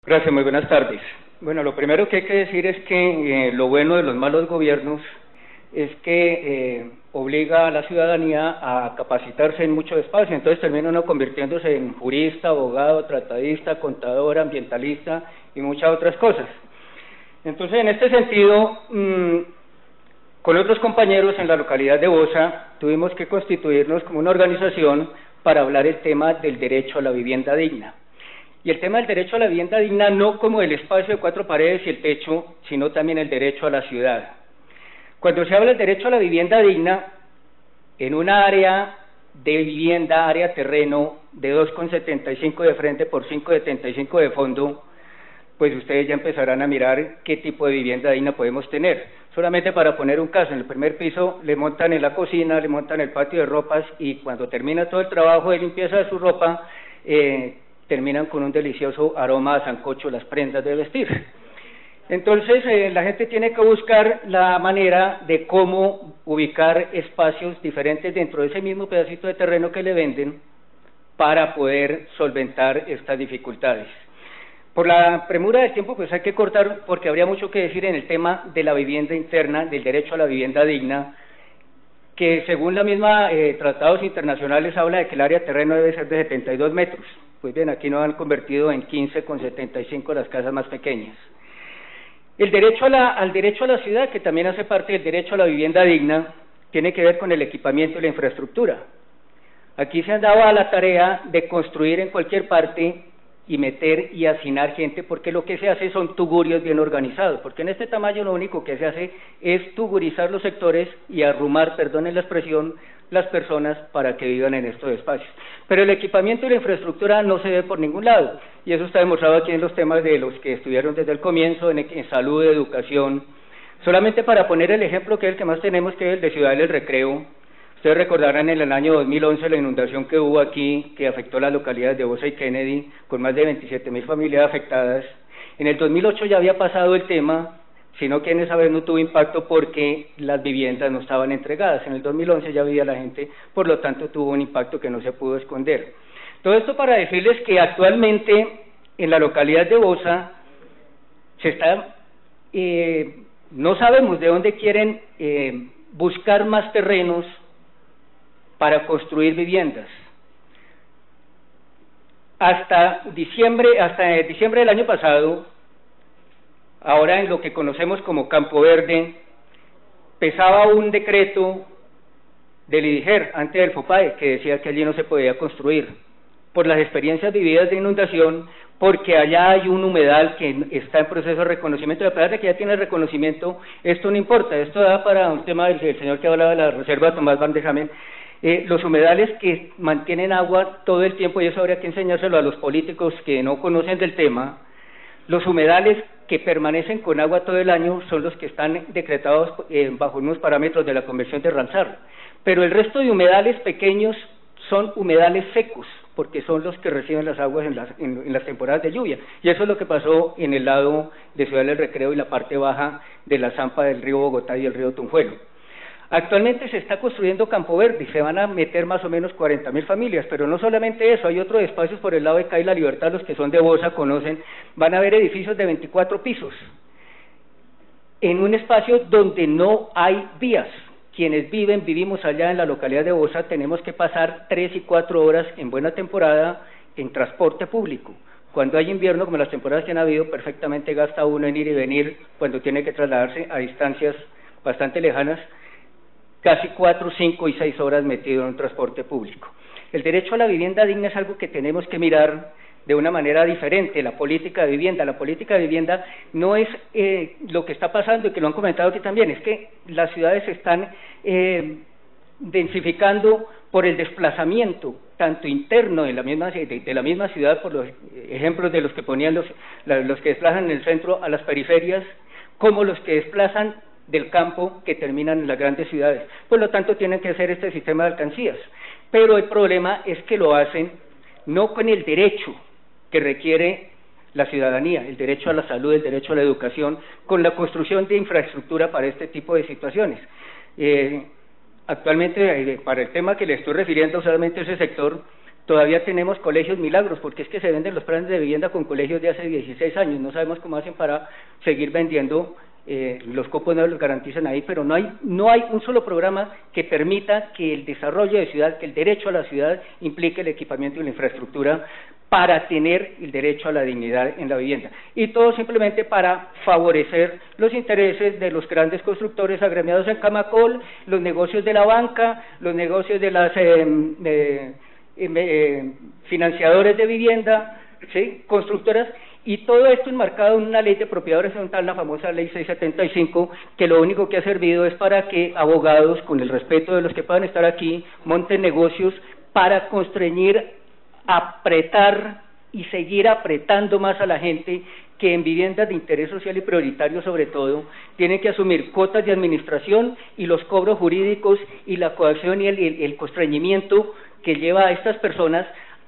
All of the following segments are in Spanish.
Gracias, muy buenas tardes. Bueno, lo primero que hay que decir es que lo bueno de los malos gobiernos es que obliga a la ciudadanía a capacitarse en mucho espacio, entonces termina uno convirtiéndose en jurista, abogado, tratadista, contador, ambientalista y muchas otras cosas. Entonces, en este sentido, con otros compañeros en la localidad de Bosa, tuvimos que constituirnos como una organización para hablar el tema del derecho a la vivienda digna. Y el tema del derecho a la vivienda digna no como el espacio de cuatro paredes y el techo, sino también el derecho a la ciudad. Cuando se habla del derecho a la vivienda digna, en una área de vivienda, área terreno de 2,75 de frente por 5,75 de fondo, pues ustedes ya empezarán a mirar qué tipo de vivienda digna podemos tener. Solamente para poner un caso, en el primer piso le montan en la cocina, le montan el patio de ropas y cuando termina todo el trabajo de limpieza de su ropa, terminan con un delicioso aroma a sancocho las prendas de vestir. Entonces, la gente tiene que buscar la manera de cómo ubicar espacios diferentes dentro de ese mismo pedacito de terreno que le venden para poder solventar estas dificultades. Por la premura del tiempo, pues hay que cortar porque habría mucho que decir en el tema de la vivienda interna, del derecho a la vivienda digna, que según la misma tratados internacionales habla de que el área de terreno debe ser de 72 metros. Pues bien, aquí nos han convertido en 15,75 las casas más pequeñas. El derecho al derecho a la ciudad, que también hace parte del derecho a la vivienda digna, tiene que ver con el equipamiento y la infraestructura. Aquí se han dado a la tarea de construir en cualquier parte y meter y hacinar gente, porque lo que se hace son tugurios bien organizados, porque en este tamaño lo único que se hace es tugurizar los sectores y arrumar, perdonen la expresión, las personas para que vivan en estos espacios. Pero el equipamiento y la infraestructura no se ve por ningún lado, y eso está demostrado aquí en los temas de los que estuvieron desde el comienzo, en salud, educación. Solamente para poner el ejemplo que es el que más tenemos, que es el de Ciudad del Recreo. Ustedes recordarán en el año 2011 la inundación que hubo aquí, que afectó las localidades de Bosa y Kennedy, con más de 27,000 familias afectadas. En el 2008 ya había pasado el tema, sino que en esa vez no tuvo impacto porque las viviendas no estaban entregadas. En el 2011 ya vivía la gente, por lo tanto tuvo un impacto que no se pudo esconder. Todo esto para decirles que actualmente en la localidad de Bosa se está, no sabemos de dónde quieren buscar más terrenos para construir viviendas. Hasta diciembre del año pasado, ahora en lo que conocemos como Campo Verde, pesaba un decreto del IDIGER, antes del FOPAE, que decía que allí no se podía construir, por las experiencias vividas de inundación, porque allá hay un humedal que está en proceso de reconocimiento, y a pesar de que ya tiene reconocimiento, esto no importa, esto da para un tema del señor que hablaba de la reserva Tomás Van de Jamen. Los humedales que mantienen agua todo el tiempo, y eso habría que enseñárselo a los políticos que no conocen del tema, los humedales que permanecen con agua todo el año son los que están decretados bajo unos parámetros de la Convención de Ramsar, pero el resto de humedales pequeños son humedales secos, porque son los que reciben las aguas en las temporadas de lluvia, y eso es lo que pasó en el lado de Ciudad del Recreo y la parte baja de la zampa del río Bogotá y el río Tunjuelo. Actualmente se está construyendo Campo Verde y se van a meter más o menos 40,000 familias, pero no solamente eso, hay otros espacios por el lado de CAI La Libertad, los que son de Bosa conocen, van a haber edificios de 24 pisos, en un espacio donde no hay vías. Quienes vivimos allá en la localidad de Bosa, tenemos que pasar 3 y 4 horas en buena temporada en transporte público. Cuando hay invierno, como las temporadas que han habido, perfectamente gasta uno en ir y venir cuando tiene que trasladarse a distancias bastante lejanas, casi 4, 5 y 6 horas metido en un transporte público. El derecho a la vivienda digna es algo que tenemos que mirar de una manera diferente. La política de vivienda no es lo que está pasando y que lo han comentado aquí también, es que las ciudades se están densificando por el desplazamiento, tanto interno de la misma ciudad, por los ejemplos de los que ponían los que desplazan en el centro a las periferias, como los que desplazan del campo que terminan en las grandes ciudades. Por lo tanto, tienen que hacer este sistema de alcancías. Pero el problema es que lo hacen no con el derecho que requiere la ciudadanía, el derecho a la salud, el derecho a la educación, con la construcción de infraestructura para este tipo de situaciones. Actualmente, para el tema que le estoy refiriendo, solamente ese sector Todavía tenemos colegios milagros, porque es que se venden los planes de vivienda con colegios de hace 16 años, no sabemos cómo hacen para seguir vendiendo, los cupos no los garantizan ahí, pero no hay un solo programa que permita que el desarrollo de ciudad, que el derecho a la ciudad implique el equipamiento y la infraestructura para tener el derecho a la dignidad en la vivienda. Y todo simplemente para favorecer los intereses de los grandes constructores agremiados en Camacol, los negocios de la banca, los negocios de las financiadores de vivienda, ¿sí?, constructoras, y todo esto enmarcado en una ley de propiedad horizontal, la famosa ley 675, que lo único que ha servido es para que abogados, con el respeto de los que puedan estar aquí, monten negocios para constreñir, apretar y seguir apretando más a la gente que en viviendas de interés social y prioritario sobre todo, tienen que asumir cuotas de administración y los cobros jurídicos y la coacción y el constreñimiento que lleva a estas personas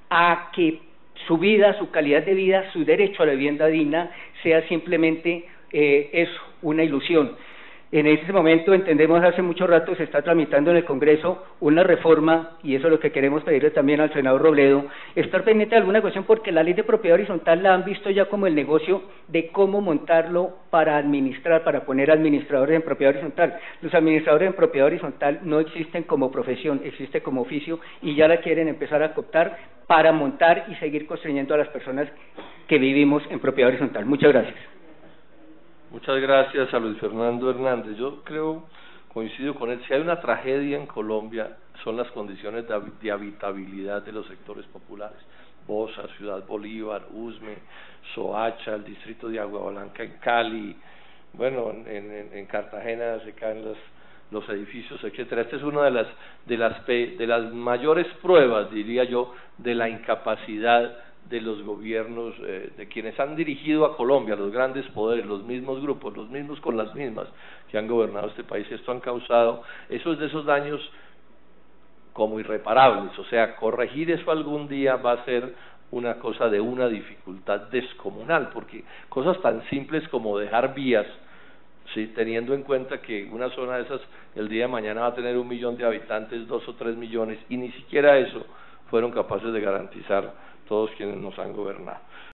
a que su vida, su calidad de vida, su derecho a la vivienda digna sea simplemente eso, una ilusión. En ese momento, entendemos, hace mucho rato se está tramitando en el Congreso una reforma, y eso es lo que queremos pedirle también al senador Robledo, estar pendiente de alguna cuestión, porque la ley de propiedad horizontal la han visto ya como el negocio de cómo montarlo para administrar, para poner administradores en propiedad horizontal. Los administradores en propiedad horizontal no existen como profesión, existe como oficio, y ya la quieren empezar a cooptar para montar y seguir constreyendo a las personas que vivimos en propiedad horizontal. Muchas gracias. Muchas gracias a Luis Fernando Hernández. Yo creo, coincido con él, si hay una tragedia en Colombia son las condiciones de habitabilidad de los sectores populares. Bosa, Ciudad Bolívar, Usme, Soacha, el distrito de Agua Blanca en Cali, bueno, en Cartagena se caen los edificios, etcétera. Esta es una de las mayores pruebas, diría yo, de la incapacidad de los gobiernos, de quienes han dirigido a Colombia, los grandes poderes, los mismos grupos, los mismos con las mismas que han gobernado este país. Esto han causado, esos de esos daños como irreparables, o sea, corregir eso algún día va a ser una cosa de una dificultad descomunal, porque cosas tan simples como dejar vías, sí, teniendo en cuenta que una zona de esas el día de mañana va a tener 1 millón de habitantes, 2 o 3 millones, y ni siquiera eso fueron capaces de garantizar todos quienes nos han gobernado.